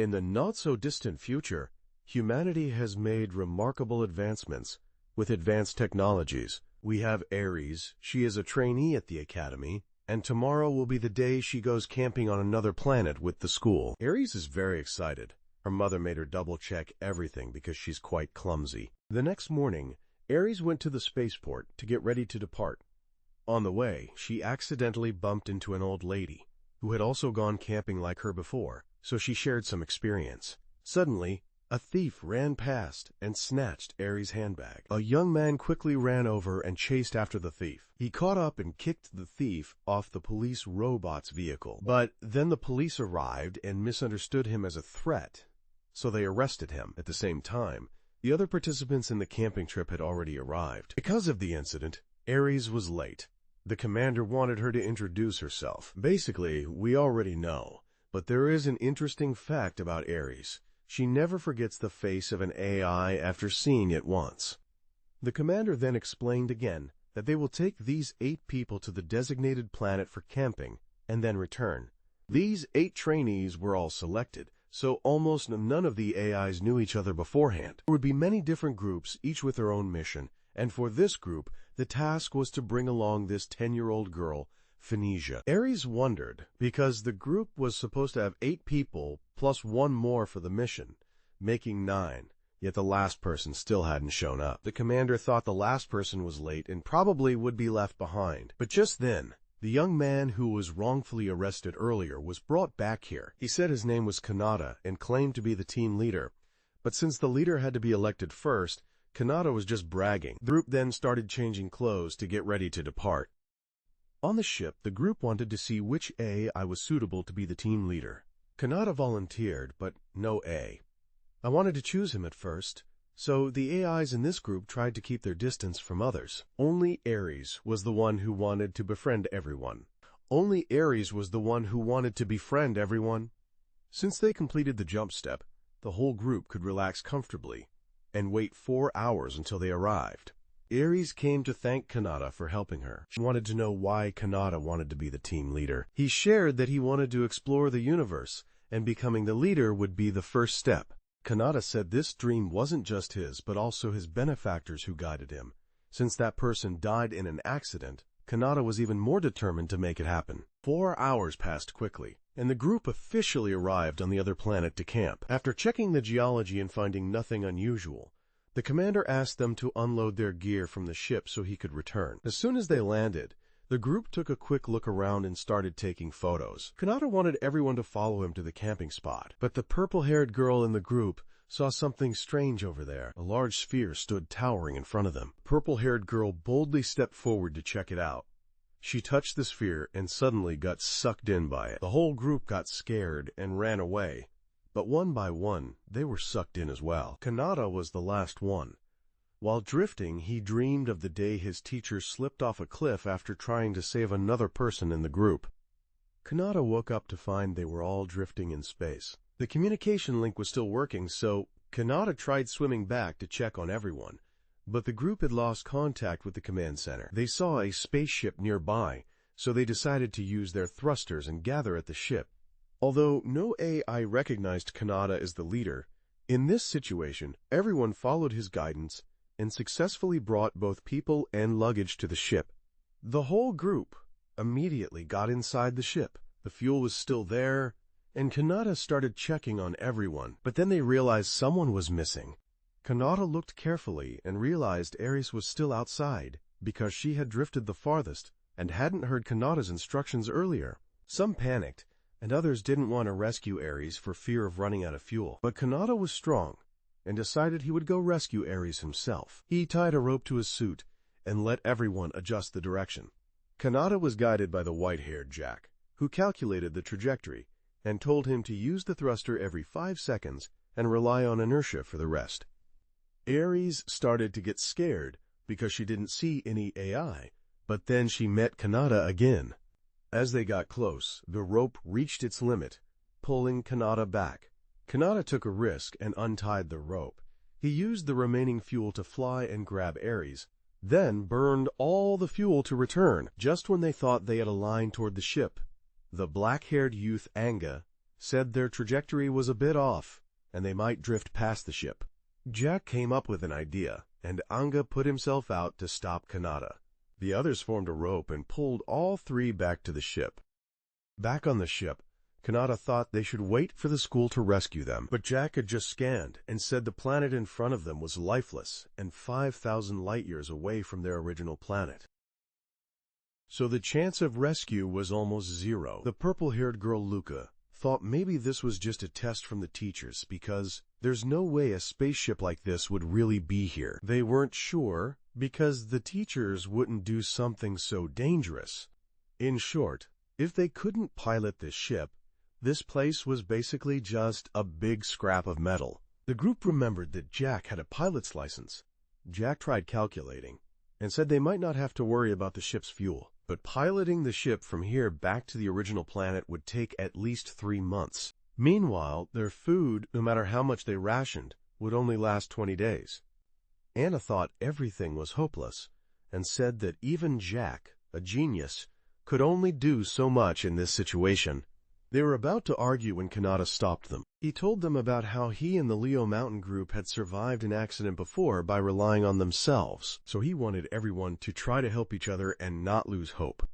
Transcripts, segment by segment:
In the not-so-distant future, humanity has made remarkable advancements with advanced technologies. We have Aries. She is a trainee at the academy, and tomorrow will be the day she goes camping on another planet with the school. Aries is very excited. Her mother made her double-check everything because she's quite clumsy. The next morning, Aries went to the spaceport to get ready to depart. On the way, she accidentally bumped into an old lady who had also gone camping like her before, so she shared some experience. Suddenly, a thief ran past and snatched Aries' handbag. A young man quickly ran over and chased after the thief. He caught up and kicked the thief off the police robot's vehicle. But then the police arrived and misunderstood him as a threat, so they arrested him. At the same time, the other participants in the camping trip had already arrived. Because of the incident, Aries was late. The commander wanted her to introduce herself. Basically, we already know, but there is an interesting fact about Aries. She never forgets the face of an AI after seeing it once. The commander then explained again that they will take these 8 people to the designated planet for camping and then return. These 8 trainees were all selected, so almost none of the AIs knew each other beforehand. There would be many different groups, each with their own mission, and for this group, the task was to bring along this 10-year-old girl, Phoenicia. Aries wondered, because the group was supposed to have 8 people plus 1 more for the mission, making 9, yet the last person still hadn't shown up. The commander thought the last person was late and probably would be left behind. But just then, the young man who was wrongfully arrested earlier was brought back here. He said his name was Kanata and claimed to be the team leader, but since the leader had to be elected first, Kanata was just bragging. The group then started changing clothes to get ready to depart. On the ship, the group wanted to see which AI was suitable to be the team leader. Kanata volunteered, but no A. I wanted to choose him at first, so the AIs in this group tried to keep their distance from others. Only Aries was the one who wanted to befriend everyone. Only Aries was the one who wanted to befriend everyone. Since they completed the jump step, the whole group could relax comfortably and wait 4 hours until they arrived. Aries came to thank Kanata for helping her. She wanted to know why Kanata wanted to be the team leader. He shared that he wanted to explore the universe, and becoming the leader would be the first step. Kanata said this dream wasn't just his, but also his benefactors who guided him. Since that person died in an accident, Kanata was even more determined to make it happen. 4 hours passed quickly, and the group officially arrived on the other planet to camp. After checking the geology and finding nothing unusual, the commander asked them to unload their gear from the ship so he could return. As soon as they landed, the group took a quick look around and started taking photos. Kanata wanted everyone to follow him to the camping spot, but the purple-haired girl in the group saw something strange over there. A large sphere stood towering in front of them. The purple-haired girl boldly stepped forward to check it out. She touched the sphere and suddenly got sucked in by it. The whole group got scared and ran away. But one by one, they were sucked in as well. Kanata was the last one. While drifting, he dreamed of the day his teacher slipped off a cliff after trying to save another person in the group. Kanata woke up to find they were all drifting in space. The communication link was still working, so Kanata tried swimming back to check on everyone. But the group had lost contact with the command center. They saw a spaceship nearby, so they decided to use their thrusters and gather at the ship. Although no AI recognized Kanata as the leader, in this situation, everyone followed his guidance and successfully brought both people and luggage to the ship. The whole group immediately got inside the ship. The fuel was still there, and Kanata started checking on everyone, but then they realized someone was missing. Kanata looked carefully and realized Aries was still outside because she had drifted the farthest and hadn't heard Kanata's instructions earlier. Some panicked, and others didn't want to rescue Aries for fear of running out of fuel. But Kanata was strong and decided he would go rescue Aries himself. He tied a rope to his suit and let everyone adjust the direction. Kanata was guided by the white-haired Jack, who calculated the trajectory and told him to use the thruster every 5 seconds and rely on inertia for the rest. Aries started to get scared because she didn't see any AI, but then she met Kanata again. As they got close, the rope reached its limit, pulling Kanata back. Kanata took a risk and untied the rope. He used the remaining fuel to fly and grab Aries, then burned all the fuel to return. Just when they thought they had aligned toward the ship, the black-haired youth Anga said their trajectory was a bit off, and they might drift past the ship. Jack came up with an idea, and Anga put himself out to stop Kanata. The others formed a rope and pulled all three back to the ship. Back on the ship, Kanata thought they should wait for the school to rescue them, but Jack had just scanned and said the planet in front of them was lifeless and 5,000 light-years away from their original planet. So the chance of rescue was almost zero. The purple-haired girl Luca thought maybe this was just a test from the teachers because there's no way a spaceship like this would really be here. They weren't sure because the teachers wouldn't do something so dangerous. In short, if they couldn't pilot this ship, this place was basically just a big scrap of metal. The group remembered that Jack had a pilot's license. Jack tried calculating and said they might not have to worry about the ship's fuel, but piloting the ship from here back to the original planet would take at least 3 months. Meanwhile, their food, no matter how much they rationed, would only last 20 days. Anna thought everything was hopeless and said that even Jack, a genius, could only do so much in this situation. They were about to argue when Kanata stopped them. He told them about how he and the Leo Mountain group had survived an accident before by relying on themselves, so he wanted everyone to try to help each other and not lose hope.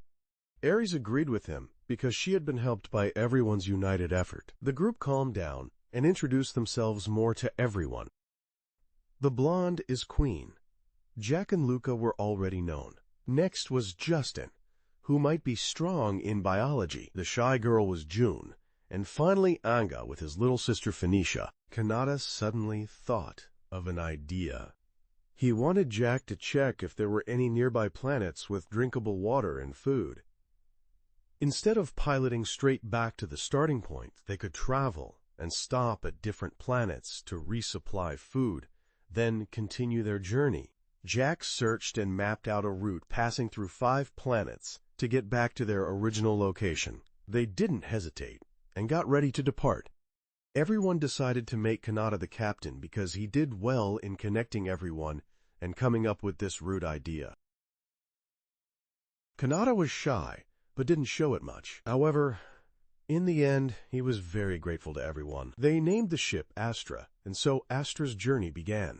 Aries agreed with him because she had been helped by everyone's united effort. The group calmed down and introduced themselves more to everyone. The blonde is Queen. Jack and Luca were already known. Next was Justin, who might be strong in biology. The shy girl was June, and finally Anga with his little sister Phoenicia. Kanata suddenly thought of an idea. He wanted Jack to check if there were any nearby planets with drinkable water and food. Instead of piloting straight back to the starting point, they could travel and stop at different planets to resupply food, then continue their journey. Jack searched and mapped out a route passing through 5 planets to get back to their original location. They didn't hesitate and got ready to depart. Everyone decided to make Kanata the captain because he did well in connecting everyone and coming up with this route idea. Kanata was shy, but didn't show it much. However, in the end, he was very grateful to everyone. They named the ship Astra, and so Astra's journey began.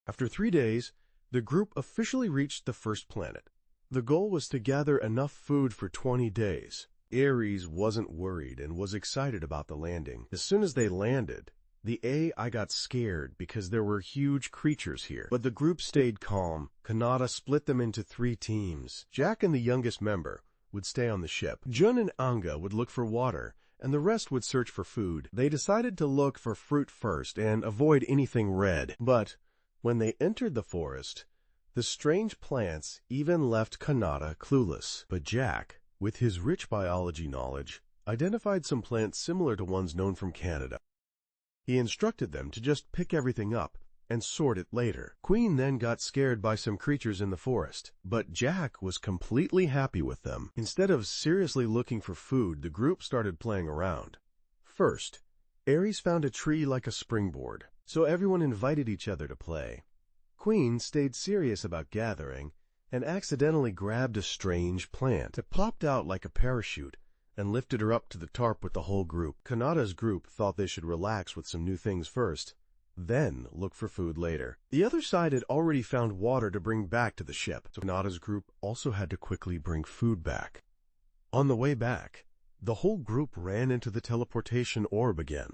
After 3 days, the group officially reached the first planet. The goal was to gather enough food for 20 days. Aries wasn't worried and was excited about the landing. As soon as they landed, the AI got scared because there were huge creatures here. But the group stayed calm. Kanata split them into 3 teams. Jack and the youngest member would stay on the ship. Jun and Anga would look for water, and the rest would search for food. They decided to look for fruit first and avoid anything red. But when they entered the forest, the strange plants even left Kanata clueless. But Jack, with his rich biology knowledge, identified some plants similar to ones known from Canada. He instructed them to just pick everything up and sort it later. Queen then got scared by some creatures in the forest, but Jack was completely happy with them. Instead of seriously looking for food, the group started playing around. First, Aries found a tree like a springboard, so everyone invited each other to play. Queen stayed serious about gathering and accidentally grabbed a strange plant. It popped out like a parachute and lifted her up to the tarp with the whole group. Kanata's group thought they should relax with some new things first, then look for food later. The other side had already found water to bring back to the ship, so Kanata's group also had to quickly bring food back. On the way back, the whole group ran into the teleportation orb again.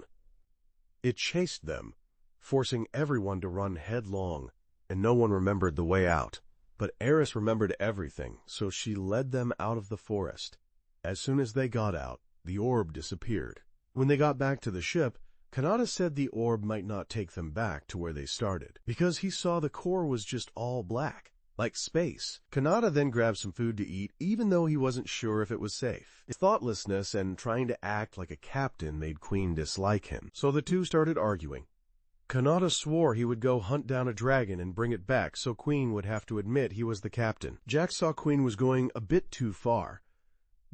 It chased them, forcing everyone to run headlong, and no one remembered the way out. But Eris remembered everything, so she led them out of the forest. As soon as they got out, the orb disappeared. When they got back to the ship, Kanata said the orb might not take them back to where they started, because he saw the core was just all black, like space. Kanata then grabbed some food to eat, even though he wasn't sure if it was safe. His thoughtlessness and trying to act like a captain made Queen dislike him, so the two started arguing. Kanata swore he would go hunt down a dragon and bring it back so Queen would have to admit he was the captain. Jack saw Queen was going a bit too far.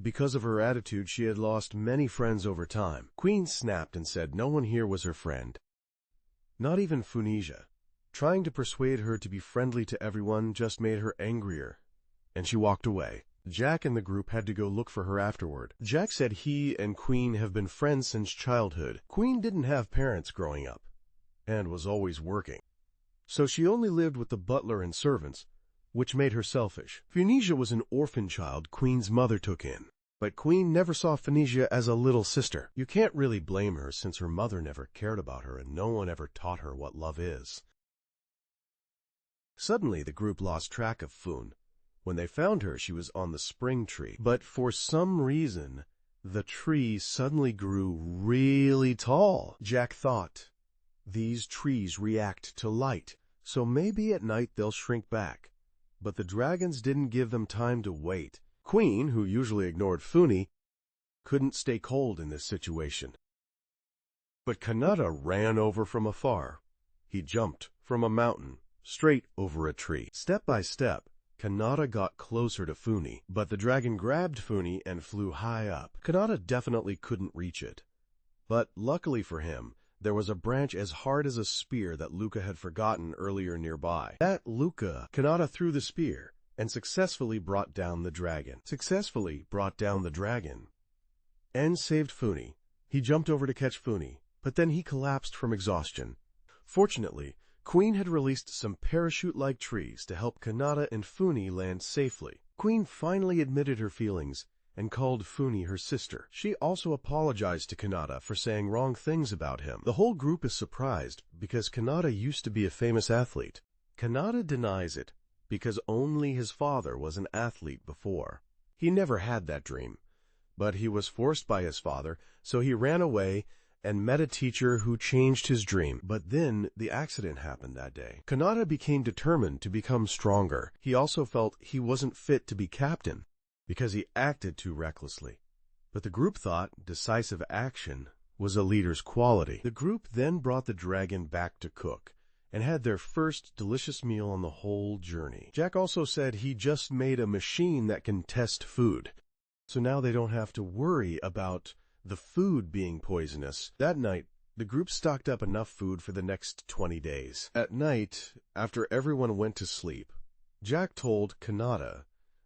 Because of her attitude, she had lost many friends over time. Queen snapped and said no one here was her friend. Not even Phoenicia. Trying to persuade her to be friendly to everyone just made her angrier, and she walked away. Jack and the group had to go look for her afterward. Jack said he and Queen have been friends since childhood. Queen didn't have parents growing up, and was always working. So she only lived with the butler and servants, which made her selfish. Phoenicia was an orphan child Queen's mother took in, but Queen never saw Phoenicia as a little sister. You can't really blame her since her mother never cared about her and no one ever taught her what love is. Suddenly the group lost track of Foon. When they found her, she was on the spring tree, but for some reason, the tree suddenly grew really tall. Jack thought, these trees react to light, so maybe at night they'll shrink back. But the dragons didn't give them time to wait. Queen, who usually ignored Funi, couldn't stay cold in this situation. But Kanata ran over from afar. He jumped from a mountain, straight over a tree. Step by step, Kanata got closer to Funi, but the dragon grabbed Funi and flew high up. Kanata definitely couldn't reach it. But luckily for him, there was a branch as hard as a spear that Luca had forgotten earlier nearby. At Luca, Kanata threw the spear and successfully brought down the dragon. And saved Funi. He jumped over to catch Funi, but then he collapsed from exhaustion. Fortunately, Queen had released some parachute-like trees to help Kanata and Funi land safely. Queen finally admitted her feelings and called Funi her sister. She also apologized to Kanata for saying wrong things about him. The whole group is surprised because Kanata used to be a famous athlete. Kanata denies it because only his father was an athlete before. He never had that dream, but he was forced by his father, so he ran away and met a teacher who changed his dream. But then the accident happened that day. Kanata became determined to become stronger. He also felt he wasn't fit to be captain because he acted too recklessly. But the group thought decisive action was a leader's quality. The group then brought the dragon back to cook and had their first delicious meal on the whole journey. Jack also said he just made a machine that can test food, so now they don't have to worry about the food being poisonous. That night, the group stocked up enough food for the next 20 days. At night, after everyone went to sleep, Jack told Kanata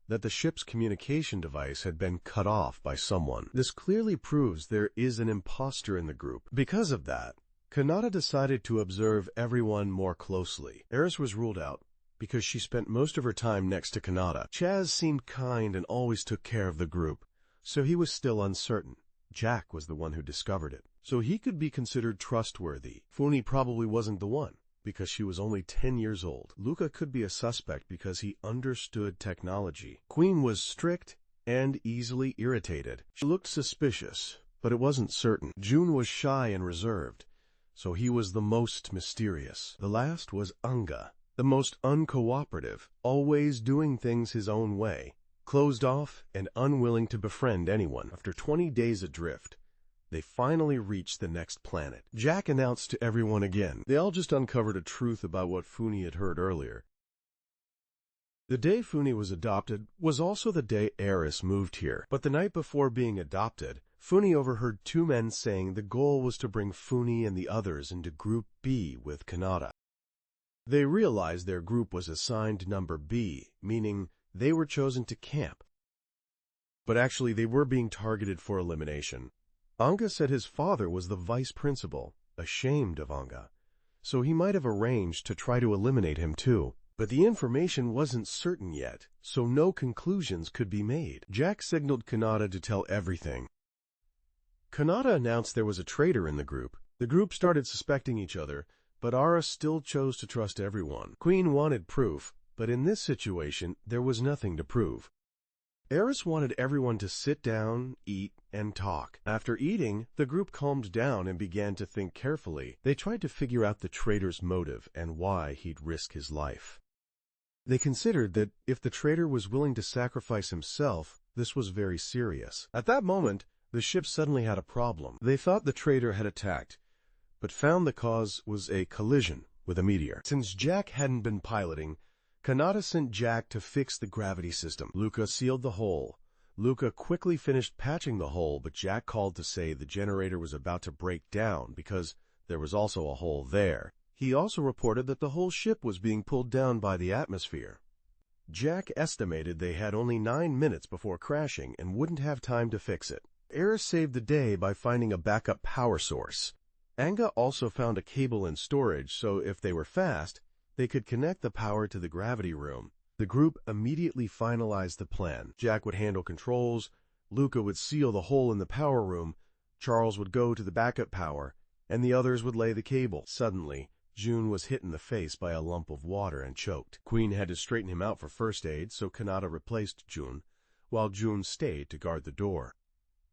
that the ship's communication device had been cut off by someone. This clearly proves there is an imposter in the group. Because of that, Kanata decided to observe everyone more closely. Eris was ruled out because she spent most of her time next to Kanata. Chaz seemed kind and always took care of the group, so he was still uncertain. Jack was the one who discovered it, so he could be considered trustworthy. Funi probably wasn't the one, because she was only 10 years old. Luca could be a suspect because he understood technology. Queen was strict and easily irritated. She looked suspicious, but it wasn't certain. June was shy and reserved, so he was the most mysterious. The last was Anga, the most uncooperative, always doing things his own way, closed off and unwilling to befriend anyone. After 20 days adrift, they finally reached the next planet. Jack announced to everyone again. They all just uncovered a truth about what Funi had heard earlier. The day Funi was adopted was also the day Eris moved here. But the night before being adopted, Funi overheard two men saying the goal was to bring Funi and the others into Group B with Kanata. They realized their group was assigned number B, meaning they were chosen to camp. But actually, they were being targeted for elimination. Anga said his father was the vice principal, ashamed of Anga, so he might have arranged to try to eliminate him too. But the information wasn't certain yet, so no conclusions could be made. Jack signaled Kanata to tell everything. Kanata announced there was a traitor in the group. The group started suspecting each other, but Ara still chose to trust everyone. Queen wanted proof, but in this situation, there was nothing to prove. Eris wanted everyone to sit down, eat, and talk. After eating, the group calmed down and began to think carefully. They tried to figure out the traitor's motive and why he'd risk his life. They considered that if the traitor was willing to sacrifice himself, this was very serious. At that moment, the ship suddenly had a problem. They thought the traitor had attacked, but found the cause was a collision with a meteor. Since Jack hadn't been piloting, Kanata sent Jack to fix the gravity system. Luca sealed the hole. Luca quickly finished patching the hole, but Jack called to say the generator was about to break down because there was also a hole there. He also reported that the whole ship was being pulled down by the atmosphere. Jack estimated they had only 9 minutes before crashing and wouldn't have time to fix it. Eris saved the day by finding a backup power source. Anga also found a cable in storage, so if they were fast, they could connect the power to the gravity room. The group immediately finalized the plan. Jack would handle controls, Luca would seal the hole in the power room, Charles would go to the backup power, and the others would lay the cable. Suddenly, Jun was hit in the face by a lump of water and choked. Queen had to straighten him out for first aid, so Kanata replaced Jun, while Jun stayed to guard the door.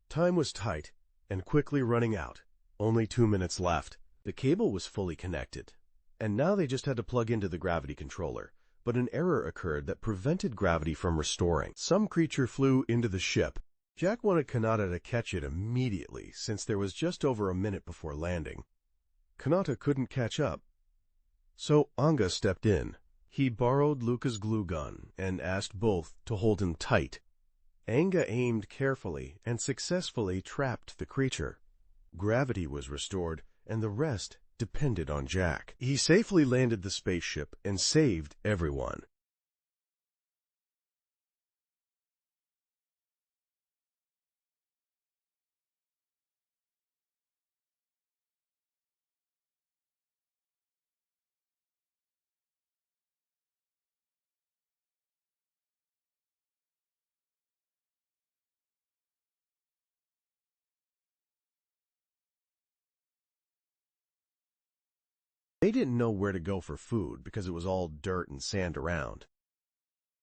Time was tight and quickly running out. Only 2 minutes left. The cable was fully connected, and now they just had to plug into the gravity controller. But an error occurred that prevented gravity from restoring. Some creature flew into the ship. Jack wanted Kanata to catch it immediately, since there was just over a minute before landing. Kanata couldn't catch up, so Anga stepped in. He borrowed Luca's glue gun and asked both to hold him tight. Anga aimed carefully and successfully trapped the creature. Gravity was restored, and the rest depended on Jack. He safely landed the spaceship and saved everyone. They didn't know where to go for food because it was all dirt and sand around.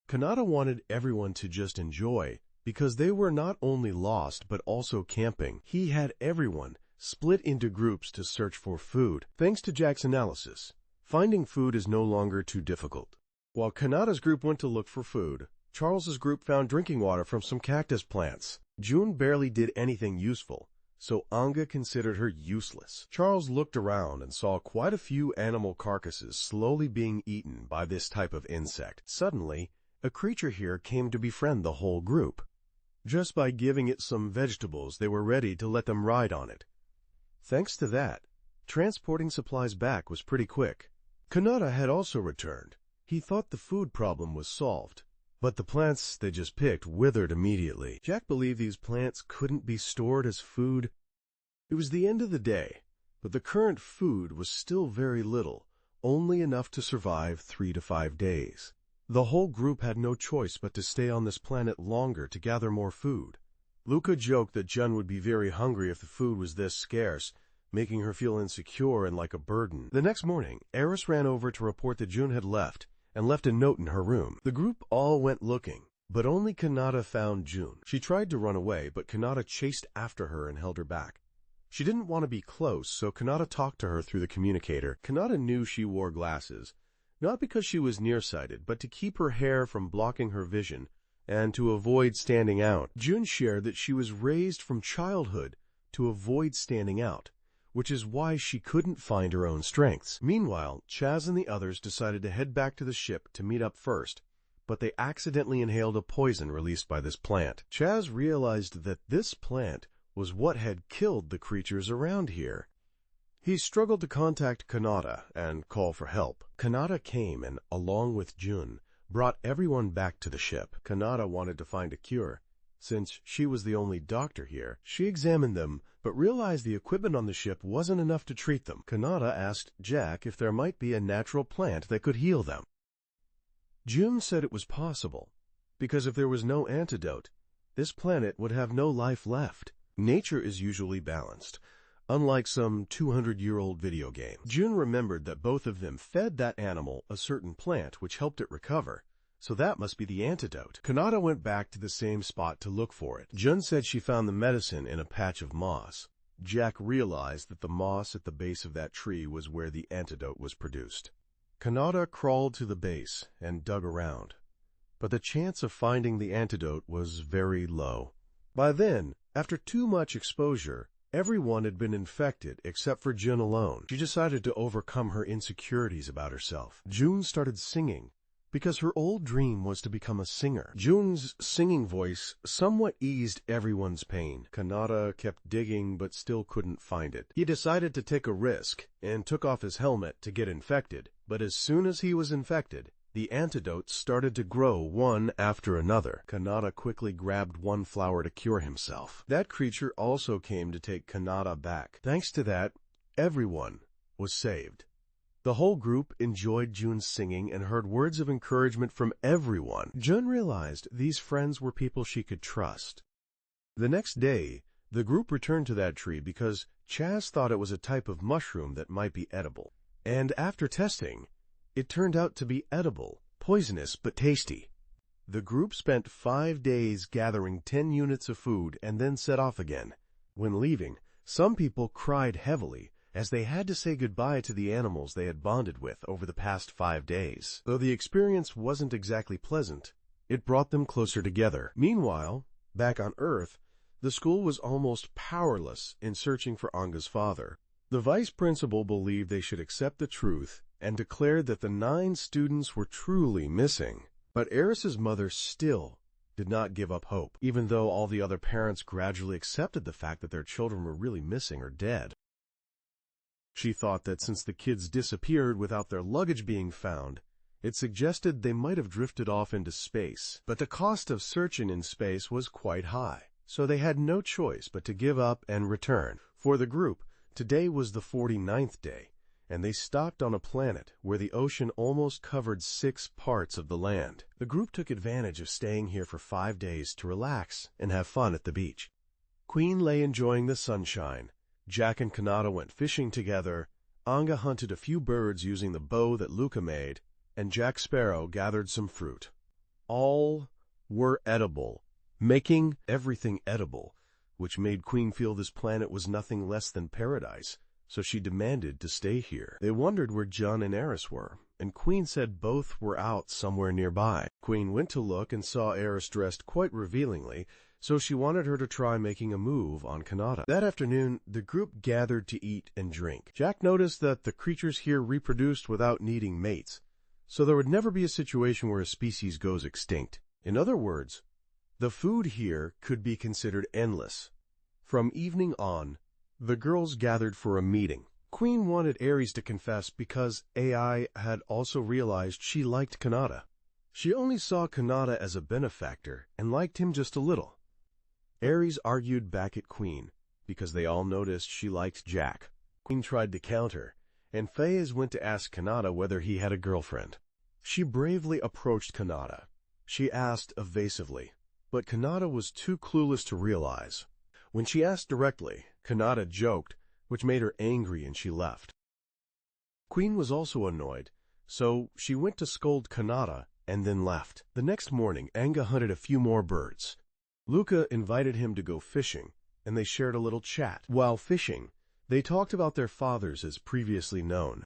Kanata wanted everyone to just enjoy because they were not only lost but also camping. He had everyone split into groups to search for food. Thanks to Jack's analysis, finding food is no longer too difficult. While Kanata's group went to look for food, Charles's group found drinking water from some cactus plants. Jun barely did anything useful, so Anga considered her useless. Charles looked around and saw quite a few animal carcasses slowly being eaten by this type of insect. Suddenly, a creature here came to befriend the whole group. Just by giving it some vegetables, they were ready to let them ride on it. Thanks to that, transporting supplies back was pretty quick. Kanata had also returned. He thought the food problem was solved, but the plants they just picked withered immediately. Jack believed these plants couldn't be stored as food. It was the end of the day, but the current food was still very little, only enough to survive 3 to 5 days. The whole group had no choice but to stay on this planet longer to gather more food. Luca joked that Jun would be very hungry if the food was this scarce, making her feel insecure and like a burden. The next morning, Eris ran over to report that Jun had left, and left a note in her room. The group all went looking, but only Kanata found Jun. She tried to run away, but Kanata chased after her and held her back. She didn't want to be close, so Kanata talked to her through the communicator. Kanata knew she wore glasses, not because she was nearsighted, but to keep her hair from blocking her vision and to avoid standing out. Jun shared that she was raised from childhood to avoid standing out, which is why she couldn't find her own strengths. Meanwhile, Chaz and the others decided to head back to the ship to meet up first, but they accidentally inhaled a poison released by this plant. Chaz realized that this plant was what had killed the creatures around here. He struggled to contact Kanata and call for help. Kanata came and, along with Jun, brought everyone back to the ship. Kanata wanted to find a cure. Since she was the only doctor here, she examined them, but realized the equipment on the ship wasn't enough to treat them. Kanata asked Jack if there might be a natural plant that could heal them. Jun said it was possible, because if there was no antidote, this planet would have no life left. Nature is usually balanced, unlike some 200-year-old video game. Jun remembered that both of them fed that animal a certain plant which helped it recover, so that must be the antidote. Kanata went back to the same spot to look for it. Jun said she found the medicine in a patch of moss. Jack realized that the moss at the base of that tree was where the antidote was produced. Kanata crawled to the base and dug around, but the chance of finding the antidote was very low. By then, after too much exposure, everyone had been infected except for Jun alone. She decided to overcome her insecurities about herself. Jun started singing, because her old dream was to become a singer. Jun's singing voice somewhat eased everyone's pain. Kanata kept digging but still couldn't find it. He decided to take a risk and took off his helmet to get infected, but as soon as he was infected, The antidotes started to grow one after another. Kanata quickly grabbed one flower to cure himself. That creature also came to take Kanata back. Thanks to that, everyone was saved. The whole group enjoyed Jun's singing and heard words of encouragement from everyone. Jun realized these friends were people she could trust. The next day, the group returned to that tree because Chaz thought it was a type of mushroom that might be edible. And after testing, it turned out to be edible, poisonous but tasty. The group spent 5 days gathering 10 units of food and then set off again. When leaving, some people cried heavily as they had to say goodbye to the animals they had bonded with over the past 5 days. Though the experience wasn't exactly pleasant, it brought them closer together. Meanwhile, back on Earth, the school was almost powerless in searching for Anga's father. The vice principal believed they should accept the truth and declared that the 9 students were truly missing. But Eris's mother still did not give up hope, even though all the other parents gradually accepted the fact that their children were really missing or dead. She thought that since the kids disappeared without their luggage being found, it suggested they might have drifted off into space. But the cost of searching in space was quite high, so they had no choice but to give up and return. For the group, today was the 49th day, and they stopped on a planet where the ocean almost covered 6 parts of the land. The group took advantage of staying here for 5 days to relax and have fun at the beach. Queen lay enjoying the sunshine. Jack and Kanata went fishing together. Anga hunted a few birds using the bow that Luca made, and Jack Sparrow gathered some fruit. All were edible, making everything edible, which made Queen feel this planet was nothing less than paradise. So she demanded to stay here. They wondered where Jun and Eris were, and Queen said both were out somewhere nearby. Queen went to look and saw Eris dressed quite revealingly, so she wanted her to try making a move on Kanata. That afternoon, the group gathered to eat and drink. Jack noticed that the creatures here reproduced without needing mates, so there would never be a situation where a species goes extinct. In other words, the food here could be considered endless. From evening on, the girls gathered for a meeting. Queen wanted Aries to confess because AI had also realized she liked Kanata. She only saw Kanata as a benefactor and liked him just a little. Aries argued back at Queen because they all noticed she liked Jack. Queen tried to counter, and Faiz went to ask Kanata whether he had a girlfriend. She bravely approached Kanata. She asked evasively, but Kanata was too clueless to realize. When she asked directly, Kanata joked, which made her angry and she left. Queen was also annoyed, so she went to scold Kanata and then left. The next morning, Anga hunted a few more birds. Luca invited him to go fishing, and they shared a little chat. While fishing, they talked about their fathers as previously known.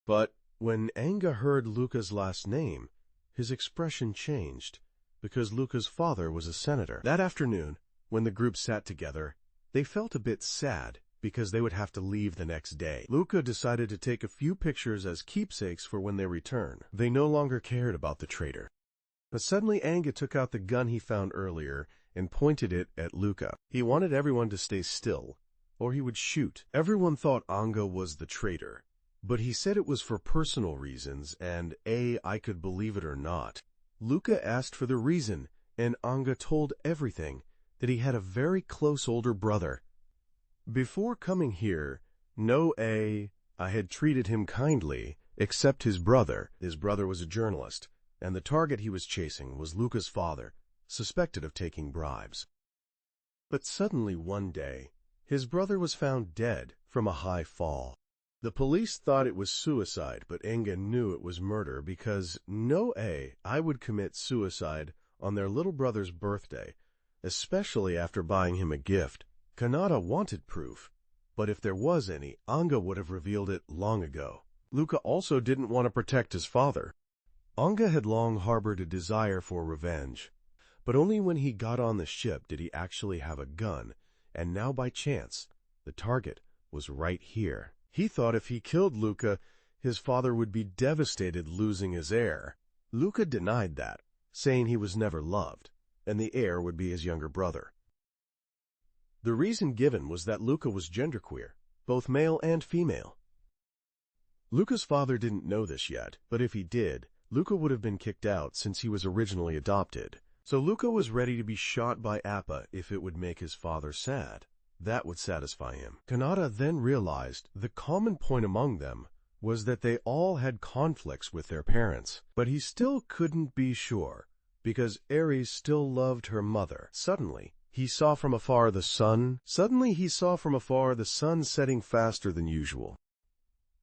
But when Anga heard Luca's last name, his expression changed, because Luca's father was a senator. That afternoon, when the group sat together, they felt a bit sad because they would have to leave the next day. Luca decided to take a few pictures as keepsakes for when they return. They no longer cared about the traitor. But suddenly Anga took out the gun he found earlier and pointed it at Luca. He wanted everyone to stay still, or he would shoot. Everyone thought Anga was the traitor, but he said it was for personal reasons, and I could believe it or not. Luca asked for the reason, and Anga told everything, that he had a very close older brother. Before coming here, I had treated him kindly, except his brother. His brother was a journalist, and the target he was chasing was Luca's father, suspected of taking bribes. But suddenly one day, his brother was found dead from a high fall. The police thought it was suicide, but Anga knew it was murder because I would commit suicide on their little brother's birthday, especially after buying him a gift. Kanata wanted proof, but if there was any, Anga would have revealed it long ago. Luca also didn't want to protect his father. Anga had long harbored a desire for revenge, but only when he got on the ship did he actually have a gun, and now by chance, the target was right here. He thought if he killed Luca, his father would be devastated losing his heir. Luca denied that, saying he was never loved, and the heir would be his younger brother. The reason given was that Luca was genderqueer, both male and female. Luca's father didn't know this yet, but if he did, Luca would have been kicked out since he was originally adopted. So Luca was ready to be shot by Appa if it would make his father sad. That would satisfy him. Kanata then realized the common point among them was that they all had conflicts with their parents. But he still couldn't be sure, because Aries still loved her mother. Suddenly, he saw from afar the sun setting faster than usual.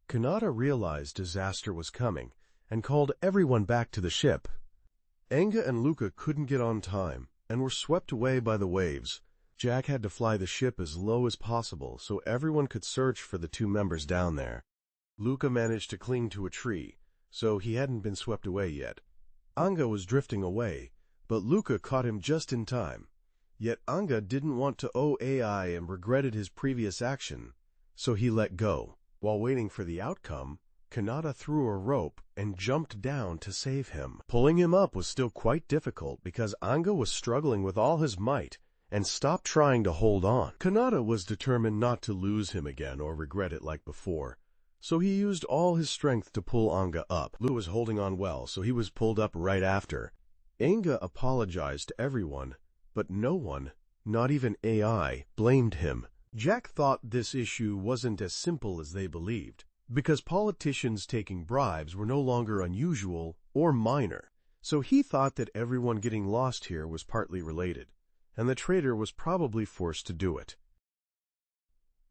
Kanata realized disaster was coming and called everyone back to the ship. Anga and Luca couldn't get on time and were swept away by the waves. Jack had to fly the ship as low as possible so everyone could search for the two members down there. Luca managed to cling to a tree, so he hadn't been swept away yet. Anga was drifting away, but Luca caught him just in time. Yet Anga didn't want to owe AI and regretted his previous action, so he let go. While waiting for the outcome, Kanata threw a rope and jumped down to save him. Pulling him up was still quite difficult because Anga was struggling with all his might and stopped trying to hold on. Kanata was determined not to lose him again or regret it like before, so he used all his strength to pull Anga up. Lu was holding on well, so he was pulled up right after. Anga apologized to everyone, but no one, not even AI, blamed him. Jack thought this issue wasn't as simple as they believed, because politicians taking bribes were no longer unusual or minor, so he thought that everyone getting lost here was partly related, and the traitor was probably forced to do it.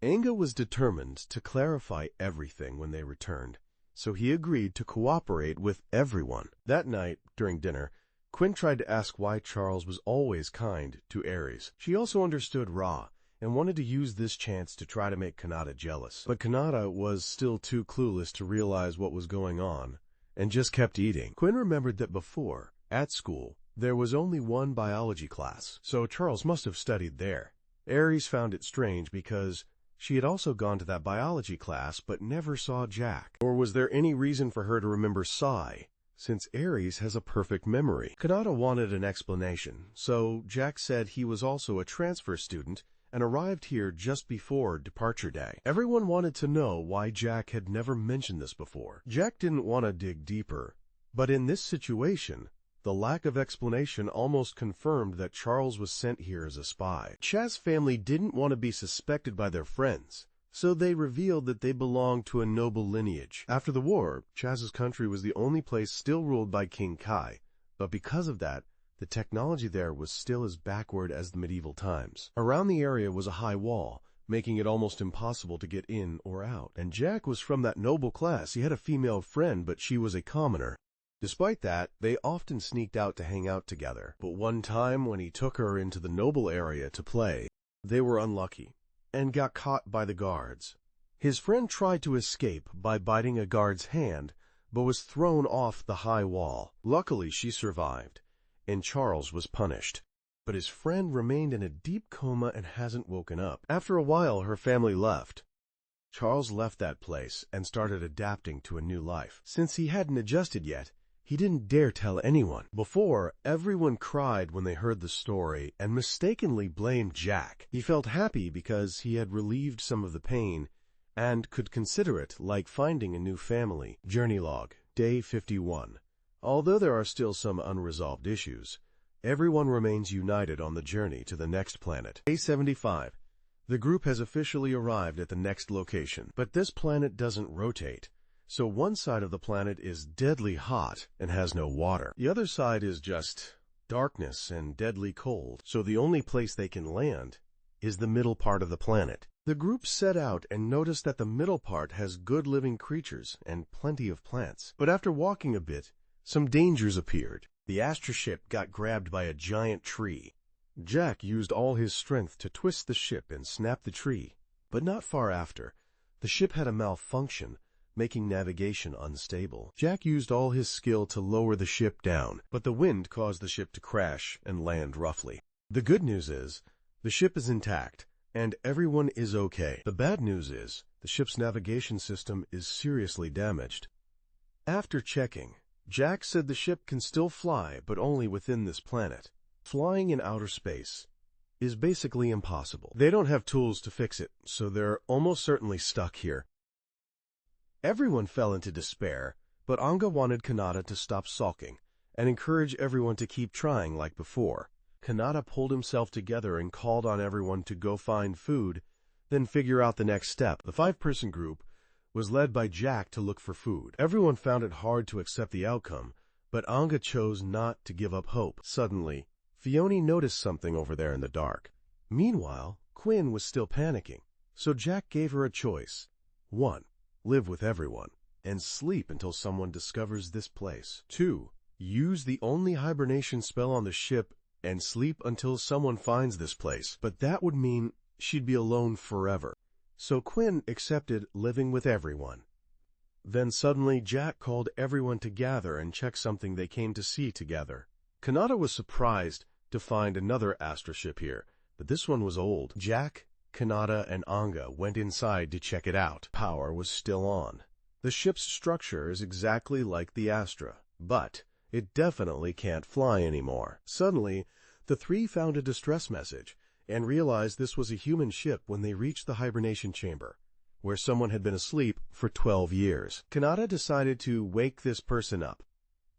Anga was determined to clarify everything when they returned, so he agreed to cooperate with everyone. That night, during dinner, Quinn tried to ask why Charles was always kind to Aries. She also understood Ra and wanted to use this chance to try to make Kanata jealous. But Kanata was still too clueless to realize what was going on and just kept eating. Quinn remembered that before, at school, there was only one biology class, so Charles must have studied there. Aries found it strange because she had also gone to that biology class but never saw Jack. Or was there any reason for her to remember Sai, since Aries has a perfect memory? Kanata wanted an explanation, so Jack said he was also a transfer student and arrived here just before departure day. Everyone wanted to know why Jack had never mentioned this before. Jack didn't want to dig deeper, but in this situation, the lack of explanation almost confirmed that Charles was sent here as a spy. Chaz's family didn't want to be suspected by their friends, so they revealed that they belonged to a noble lineage. After the war, Chaz's country was the only place still ruled by King Kai, but because of that, the technology there was still as backward as the medieval times. Around the area was a high wall, making it almost impossible to get in or out. And Jack was from that noble class. He had a female friend, but she was a commoner. Despite that, they often sneaked out to hang out together. But one time when he took her into the noble area to play, they were unlucky and got caught by the guards. His friend tried to escape by biting a guard's hand, but was thrown off the high wall. Luckily, she survived, and Charles was punished. But his friend remained in a deep coma and hasn't woken up. After a while, her family left. Charles left that place and started adapting to a new life. Since he hadn't adjusted yet, he didn't dare tell anyone. Before, everyone cried when they heard the story and mistakenly blamed Jack. He felt happy because he had relieved some of the pain and could consider it like finding a new family. Journey log, day 51. Although there are still some unresolved issues, everyone remains united on the journey to the next planet. Day 75. The group has officially arrived at the next location, but this planet doesn't rotate. So one side of the planet is deadly hot and has no water. The other side is just darkness and deadly cold, so the only place they can land is the middle part of the planet. The group set out and noticed that the middle part has good living creatures and plenty of plants. But after walking a bit, some dangers appeared. The astroship got grabbed by a giant tree. Jack used all his strength to twist the ship and snap the tree, but not far after, the ship had a malfunction, making navigation unstable. Jack used all his skill to lower the ship down, but the wind caused the ship to crash and land roughly. The good news is, the ship is intact, and everyone is okay. The bad news is, the ship's navigation system is seriously damaged. After checking, Jack said the ship can still fly, but only within this planet. Flying in outer space is basically impossible. They don't have tools to fix it, so they're almost certainly stuck here. Everyone fell into despair, But Anga wanted Kanata to stop sulking and encourage everyone to keep trying like before. Kanata pulled himself together and called on everyone to go find food, then figure out the next step. The 5-person group was led by Jack to look for food. Everyone found it hard to accept the outcome, but Anga chose not to give up hope. Suddenly, Fiona noticed something over there in the dark. Meanwhile, Quinn was still panicking, so Jack gave her a choice. 1. Live with everyone and sleep until someone discovers this place. 2. Use the only hibernation spell on the ship and sleep until someone finds this place. But that would mean she'd be alone forever. So Quinn accepted living with everyone. Then suddenly Jack called everyone to gather and check something they came to see together. Kanata was surprised to find another Astra ship here, but this one was old. Jack, Kanata, and Anga went inside to check it out. Power was still on. The ship's structure is exactly like the Astra, but it definitely can't fly anymore. Suddenly, the three found a distress message and realized this was a human ship when they reached the hibernation chamber, where someone had been asleep for 12 years. Kanata decided to wake this person up.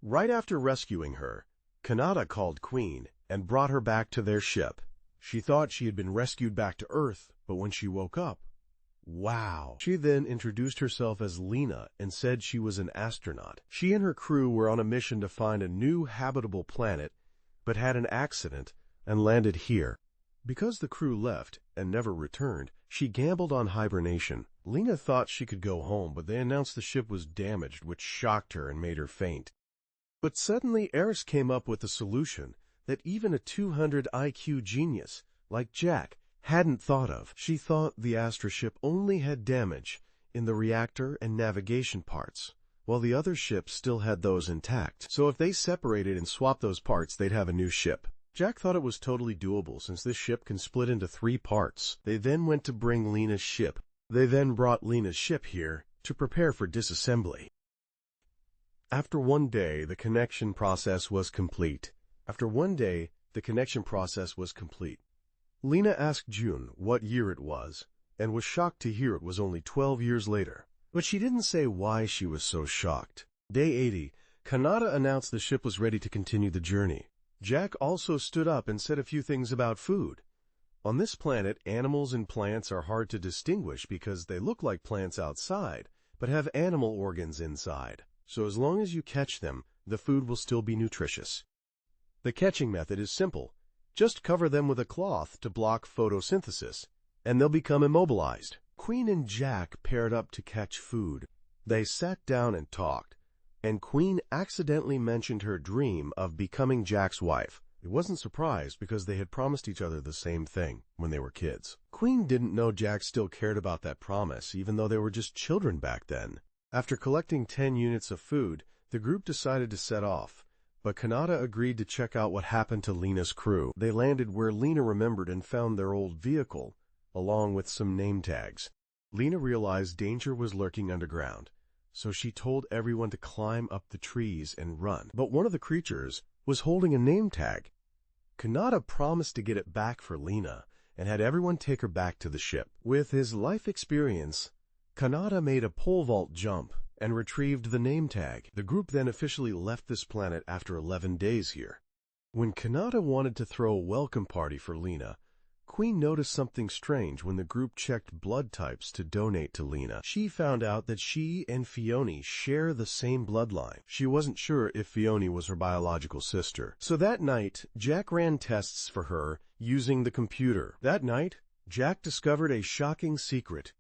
Right after rescuing her, Kanata called Queen and brought her back to their ship. She thought she had been rescued back to Earth, but when she woke up, wow! She then introduced herself as Lena and said she was an astronaut. She and her crew were on a mission to find a new habitable planet, but had an accident and landed here. Because the crew left and never returned, she gambled on hibernation. Lena thought she could go home, but they announced the ship was damaged, which shocked her and made her faint. But suddenly Eris came up with a solution that even a 200 IQ genius like Jack hadn't thought of. She thought the Astra ship only had damage in the reactor and navigation parts, while the other ships still had those intact. So if they separated and swapped those parts, they'd have a new ship. Jack thought it was totally doable since this ship can split into 3 parts. They then went to bring Lena's ship. They then brought Lena's ship here to prepare for disassembly. After 1 day, the connection process was complete. Lena asked June what year it was, and was shocked to hear it was only 12 years later. But she didn't say why she was so shocked. Day 80, Kanata announced the ship was ready to continue the journey. Jack also stood up and said a few things about food. On this planet, animals and plants are hard to distinguish because they look like plants outside, but have animal organs inside. So as long as you catch them, the food will still be nutritious. The catching method is simple. Just cover them with a cloth to block photosynthesis, and they'll become immobilized. Queen and Jack paired up to catch food. They sat down and talked, and Queen accidentally mentioned her dream of becoming Jack's wife. It wasn't surprised because they had promised each other the same thing when they were kids. Queen didn't know Jack still cared about that promise, even though they were just children back then. After collecting 10 units of food, the group decided to set off, but Kanata agreed to check out what happened to Lena's crew. They landed where Lena remembered and found their old vehicle, along with some name tags. Lena realized danger was lurking underground, so she told everyone to climb up the trees and run. But one of the creatures was holding a name tag. Kanata promised to get it back for Lena and had everyone take her back to the ship. With his life experience, Kanata made a pole vault jump and retrieved the name tag. The group then officially left this planet after 11 days here. When Kanata wanted to throw a welcome party for Lena, Queen noticed something strange when the group checked blood types to donate to Lena. She found out that she and Fiona share the same bloodline. She wasn't sure if Fiona was her biological sister. So that night, Jack ran tests for her using the computer. That night, Jack discovered a shocking secret.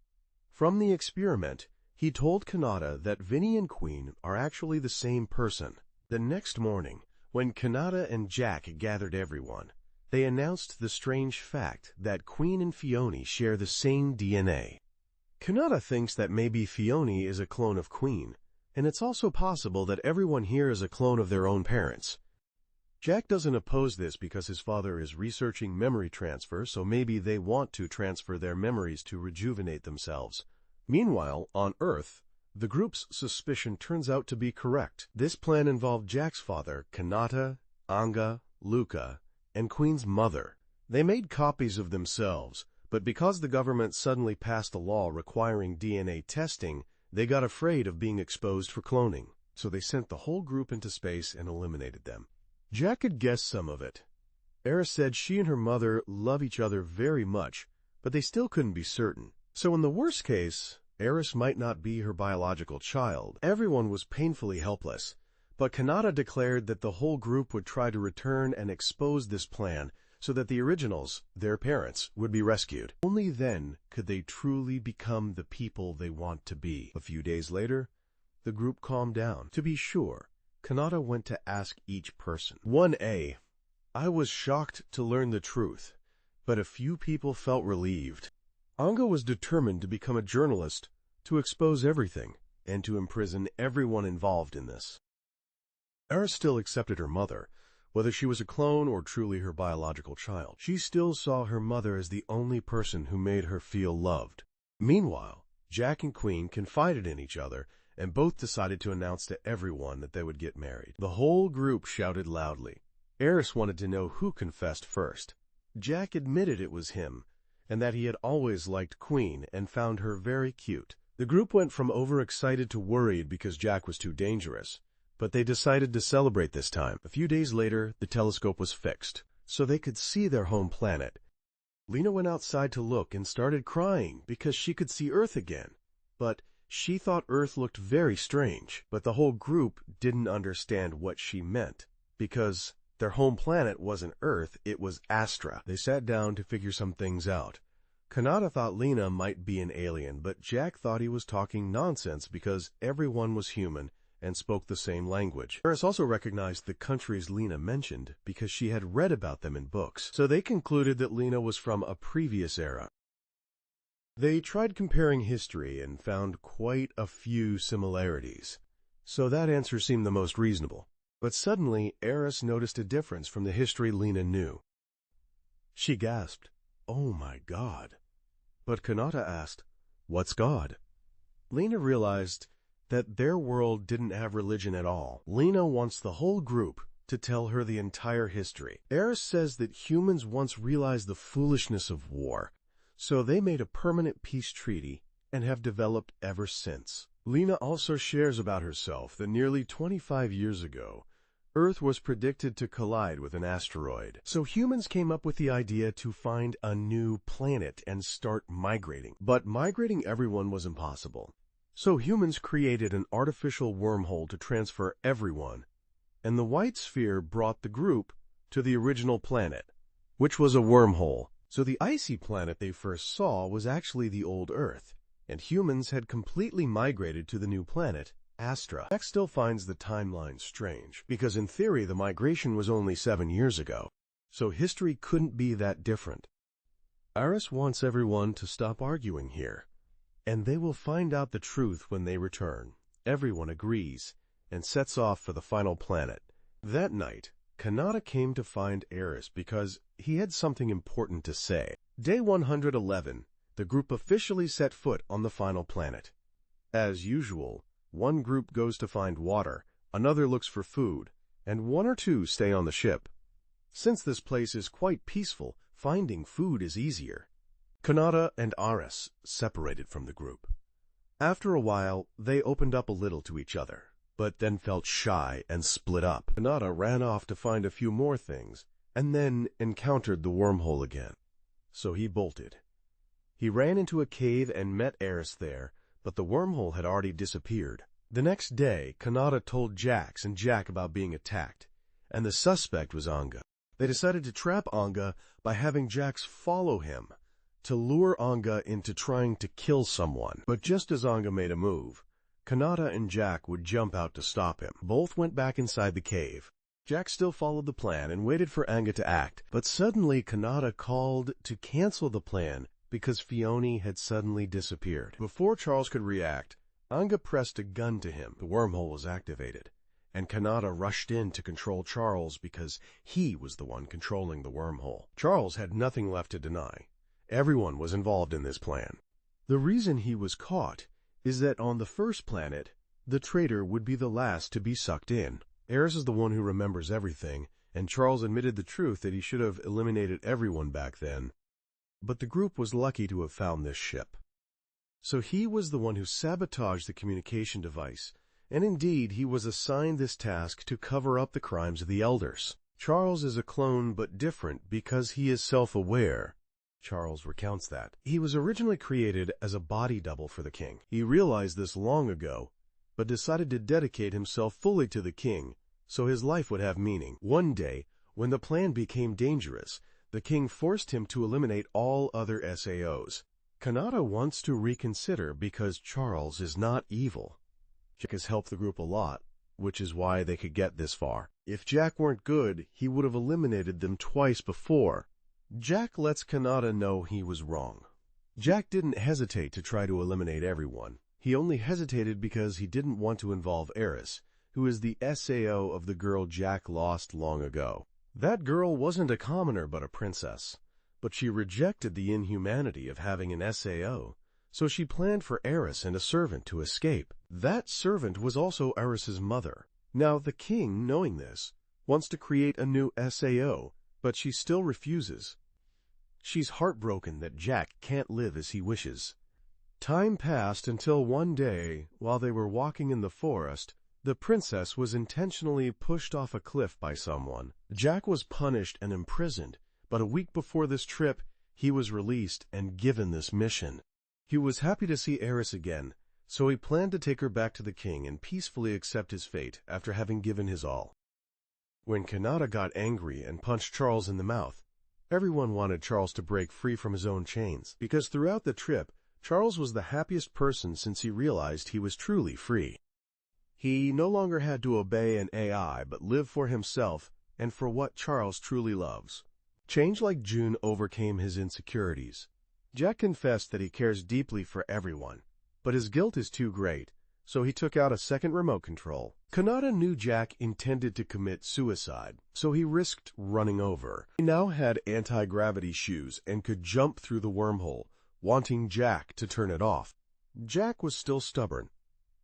From the experiment, he told Kanata that Vinny and Queen are actually the same person. The next morning, when Kanata and Jack gathered everyone, they announced the strange fact that Queen and Fiona share the same DNA. Kanata thinks that maybe Fiona is a clone of Queen, and it's also possible that everyone here is a clone of their own parents. Jack doesn't oppose this because his father is researching memory transfer, so maybe they want to transfer their memories to rejuvenate themselves. Meanwhile, on Earth, the group's suspicion turns out to be correct. This plan involved Jack's father, Kanata, Anga, Luca, and Queen's mother. They made copies of themselves, but because the government suddenly passed a law requiring DNA testing, they got afraid of being exposed for cloning. So they sent the whole group into space and eliminated them. Jack had guessed some of it. Eris said she and her mother love each other very much, but they still couldn't be certain. So in the worst case, Eris might not be her biological child. Everyone was painfully helpless, but Kanata declared that the whole group would try to return and expose this plan so that the originals, their parents, would be rescued. Only then could they truly become the people they want to be. A few days later, the group calmed down. To be sure, Kanata went to ask each person. 1A. I was shocked to learn the truth, but a few people felt relieved. Anga was determined to become a journalist, to expose everything, and to imprison everyone involved in this. Eris still accepted her mother, whether she was a clone or truly her biological child. She still saw her mother as the only person who made her feel loved. Meanwhile, Jack and Queen confided in each other, and both decided to announce to everyone that they would get married. The whole group shouted loudly. Eris wanted to know who confessed first. Jack admitted it was him, and that he had always liked Queen and found her very cute. The group went from overexcited to worried because Jack was too dangerous, but they decided to celebrate this time. A few days later, the telescope was fixed, so they could see their home planet. Lena went outside to look and started crying because she could see Earth again, but she thought Earth looked very strange. But the whole group didn't understand what she meant, because their home planet wasn't Earth, it was Astra. They sat down to figure some things out. Kanata thought Lena might be an alien, but Jack thought he was talking nonsense because everyone was human and spoke the same language. Eris also recognized the countries Lena mentioned because she had read about them in books, so they concluded that Lena was from a previous era. They tried comparing history and found quite a few similarities, so that answer seemed the most reasonable. But suddenly, Eris noticed a difference from the history Lena knew. She gasped, "Oh my God." But Kanata asked, "What's God?" Lena realized that their world didn't have religion at all. Lena wants the whole group to tell her the entire history. Eris says that humans once realized the foolishness of war, so they made a permanent peace treaty and have developed ever since. Lena also shares about herself that nearly 25 years ago, Earth was predicted to collide with an asteroid. So humans came up with the idea to find a new planet and start migrating. But migrating everyone was impossible. So humans created an artificial wormhole to transfer everyone, and the white sphere brought the group to the original planet, which was a wormhole. So the icy planet they first saw was actually the old Earth, and humans had completely migrated to the new planet, Astra. Jack still finds the timeline strange, because in theory the migration was only 7 years ago, so history couldn't be that different. Eris wants everyone to stop arguing here, and they will find out the truth when they return. Everyone agrees, and sets off for the final planet. That night, Kanata came to find Eris because he had something important to say. Day 111, the group officially set foot on the final planet. As usual, one group goes to find water, another looks for food, and 1 or 2 stay on the ship. Since this place is quite peaceful, finding food is easier. Kanata and Eris separated from the group. After a while, they opened up a little to each other, but then felt shy and split up. Kanata ran off to find a few more things, and then encountered the wormhole again. So he bolted. He ran into a cave and met Eris there, but the wormhole had already disappeared. The next day, Kanata told Jax and Jack about being attacked, and the suspect was Anga. They decided to trap Anga by having Jax follow him, to lure Anga into trying to kill someone. But just as Anga made a move, Kanata and Jack would jump out to stop him. Both went back inside the cave. Jack still followed the plan and waited for Anga to act, but suddenly Kanata called to cancel the plan because Fione had suddenly disappeared. Before Charles could react, Anga pressed a gun to him. The wormhole was activated, and Kanata rushed in to control Charles because he was the one controlling the wormhole. Charles had nothing left to deny. Everyone was involved in this plan. The reason he was caught is that on the first planet, the traitor would be the last to be sucked in. Eris is the one who remembers everything, and Charles admitted the truth that he should have eliminated everyone back then. But the group was lucky to have found this ship. So he was the one who sabotaged the communication device and indeed he was assigned this task to cover up the crimes of the elders. Charles is a clone but different because he is self-aware. Charles recounts that. He was originally created as a body double for the king. He realized this long ago, but decided to dedicate himself fully to the king so his life would have meaning. One day, when the plan became dangerous, the king forced him to eliminate all other SAOs. Kanata wants to reconsider because Charles is not evil. Jack has helped the group a lot, which is why they could get this far. If Jack weren't good, he would have eliminated them twice before. Jack lets Kanata know he was wrong. Jack didn't hesitate to try to eliminate everyone. He only hesitated because he didn't want to involve Eris, who is the SAO of the girl Jack lost long ago. That girl wasn't a commoner but a princess, but she rejected the inhumanity of having an SAO, so she planned for Eris and a servant to escape. That servant was also Eris's mother. Now the king, knowing this, wants to create a new SAO, but she still refuses. She's heartbroken that Jack can't live as he wishes. Time passed until one day, while they were walking in the forest, the princess was intentionally pushed off a cliff by someone. Jack was punished and imprisoned, but a week before this trip, he was released and given this mission. He was happy to see Eris again, so he planned to take her back to the king and peacefully accept his fate after having given his all. When Kanata got angry and punched Charles in the mouth, everyone wanted Charles to break free from his own chains, because throughout the trip, Charles was the happiest person since he realized he was truly free. He no longer had to obey an AI, but live for himself and for what Charles truly loves. Change like June overcame his insecurities. Jack confessed that he cares deeply for everyone, but his guilt is too great, so he took out a second remote control. Kanata knew Jack intended to commit suicide, so he risked running over. He now had anti-gravity shoes and could jump through the wormhole, wanting Jack to turn it off. Jack was still stubborn,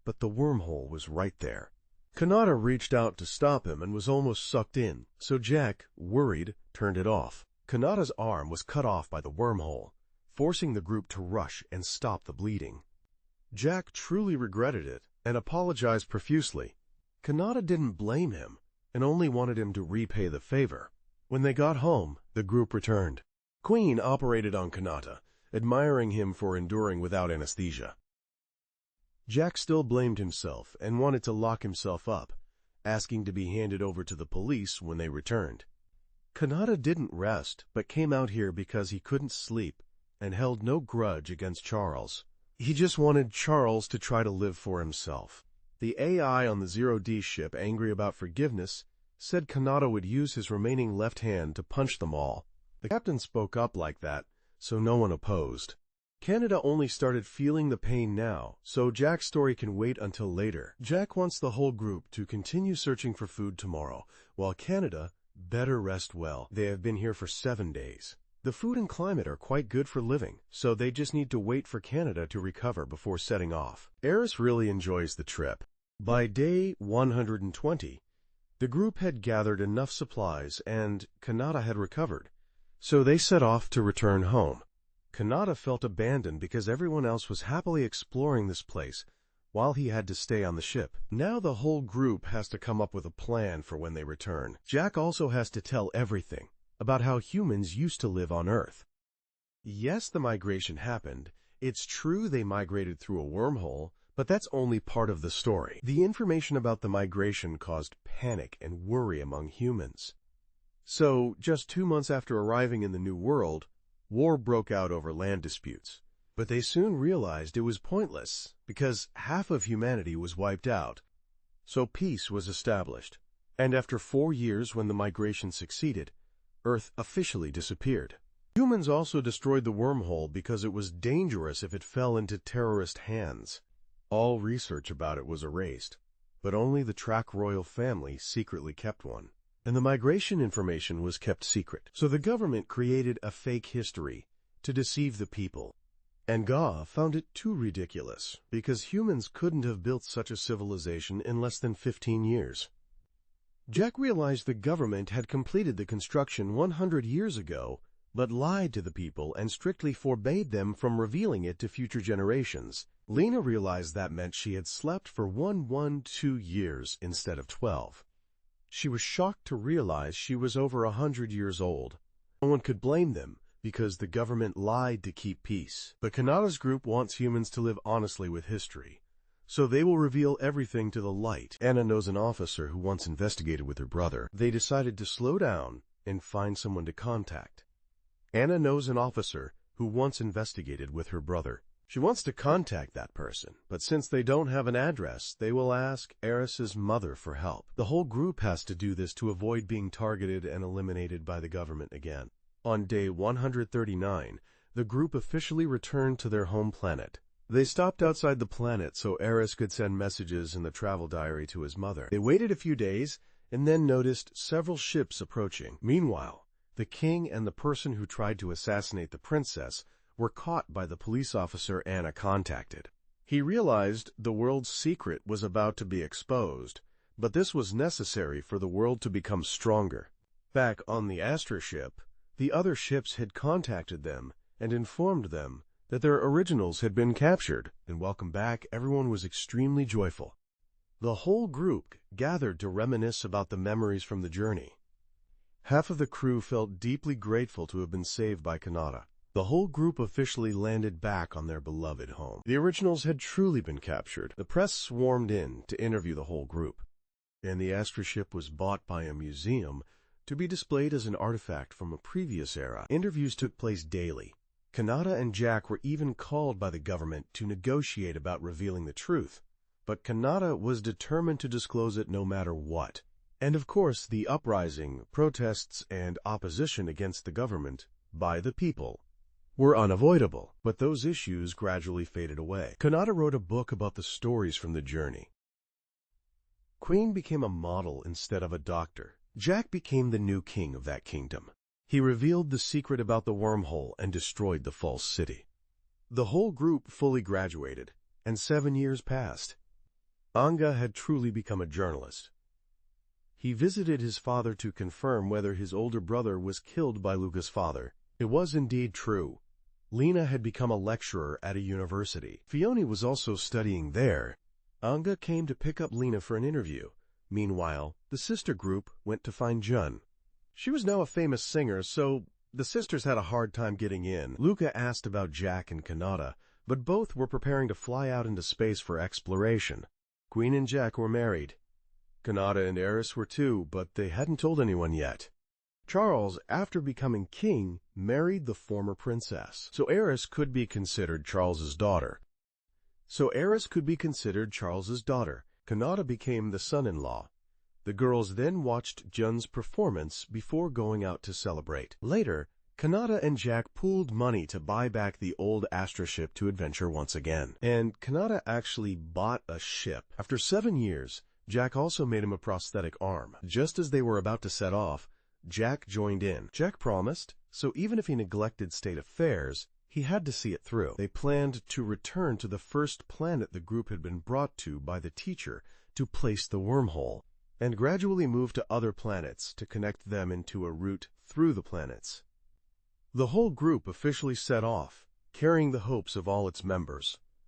but the wormhole was right there. Kanata reached out to stop him and was almost sucked in, so Jack, worried, turned it off. Kanata's arm was cut off by the wormhole, forcing the group to rush and stop the bleeding. Jack truly regretted it and apologized profusely. Kanata didn't blame him and only wanted him to repay the favor. When they got home, the group returned. Queen operated on Kanata, admiring him for enduring without anesthesia. Jack still blamed himself and wanted to lock himself up, asking to be handed over to the police when they returned. Kanata didn't rest, but came out here because he couldn't sleep and held no grudge against Charles. He just wanted Charles to try to live for himself. The AI on the 0D ship, angry about forgiveness, said Kanata would use his remaining left hand to punch them all. The captain spoke up like that, so no one opposed. Canada only started feeling the pain now, so Jack's story can wait until later. Jack wants the whole group to continue searching for food tomorrow, while Canada better rest well. They have been here for 7 days. The food and climate are quite good for living, so they just need to wait for Canada to recover before setting off. Eris really enjoys the trip. By day 120, the group had gathered enough supplies and Kanata had recovered, so they set off to return home. Kanata felt abandoned because everyone else was happily exploring this place while he had to stay on the ship. Now the whole group has to come up with a plan for when they return. Jack also has to tell everything about how humans used to live on Earth. Yes, the migration happened. It's true they migrated through a wormhole, but that's only part of the story. The information about the migration caused panic and worry among humans. So, just 2 months after arriving in the New World, war broke out over land disputes. But they soon realized it was pointless, because half of humanity was wiped out. So peace was established. And after 4 years, when the migration succeeded, Earth officially disappeared. Humans also destroyed the wormhole because it was dangerous if it fell into terrorist hands. All research about it was erased, but only the Track royal family secretly kept one. And the migration information was kept secret. So the government created a fake history to deceive the people. And Ga found it too ridiculous, because humans couldn't have built such a civilization in less than 15 years. Jack realized the government had completed the construction 100 years ago, but lied to the people and strictly forbade them from revealing it to future generations. Lena realized that meant she had slept for 2 years instead of 12. She was shocked to realize she was over 100 years old. No one could blame them, because the government lied to keep peace. But Kanata's group wants humans to live honestly with history, so they will reveal everything to the light. Anna knows an officer who once investigated with her brother. They decided to slow down and find someone to contact. Anna knows an officer who once investigated with her brother. She wants to contact that person, but since they don't have an address, they will ask Eris's mother for help. The whole group has to do this to avoid being targeted and eliminated by the government again. On day 139, the group officially returned to their home planet. They stopped outside the planet so Eris could send messages in the travel diary to his mother. They waited a few days and then noticed several ships approaching. Meanwhile, the king and the person who tried to assassinate the princess were caught by the police officer Anna contacted. He realized the world's secret was about to be exposed, but this was necessary for the world to become stronger. Back on the Astra ship, the other ships had contacted them and informed them that their originals had been captured, and welcome back, everyone was extremely joyful. The whole group gathered to reminisce about the memories from the journey. Half of the crew felt deeply grateful to have been saved by Kanata. The whole group officially landed back on their beloved home. The originals had truly been captured. The press swarmed in to interview the whole group, and the Astra ship was bought by a museum to be displayed as an artifact from a previous era. Interviews took place daily. Kanata and Jack were even called by the government to negotiate about revealing the truth, but Kanata was determined to disclose it no matter what. And of course, the uprising, protests, and opposition against the government by the people were unavoidable, but those issues gradually faded away. Kanata wrote a book about the stories from the journey. Queen became a model instead of a doctor. Jack became the new king of that kingdom. He revealed the secret about the wormhole and destroyed the false city. The whole group fully graduated, and 7 years passed. Anga had truly become a journalist. He visited his father to confirm whether his older brother was killed by Luca's father. It was indeed true. Lena had become a lecturer at a university. Fiona was also studying there. Anga came to pick up Lena for an interview. Meanwhile, the sister group went to find Jun. She was now a famous singer, so the sisters had a hard time getting in. Luca asked about Jack and Kanata, but both were preparing to fly out into space for exploration. Queen and Jack were married. Kanata and Eris were too, but they hadn't told anyone yet. Charles, after becoming king, married the former princess, so Eris could be considered Charles's daughter. Kanata became the son-in-law. The girls then watched Jun's performance before going out to celebrate. Later, Kanata and Jack pooled money to buy back the old Astra ship to adventure once again. And Kanata actually bought a ship. After 7 years, Jack also made him a prosthetic arm. Just as they were about to set off, Jack joined in. Jack promised, so even if he neglected state affairs, he had to see it through. They planned to return to the first planet the group had been brought to by the teacher to place the wormhole, and gradually move to other planets to connect them into a route through the planets. The whole group officially set off, carrying the hopes of all its members.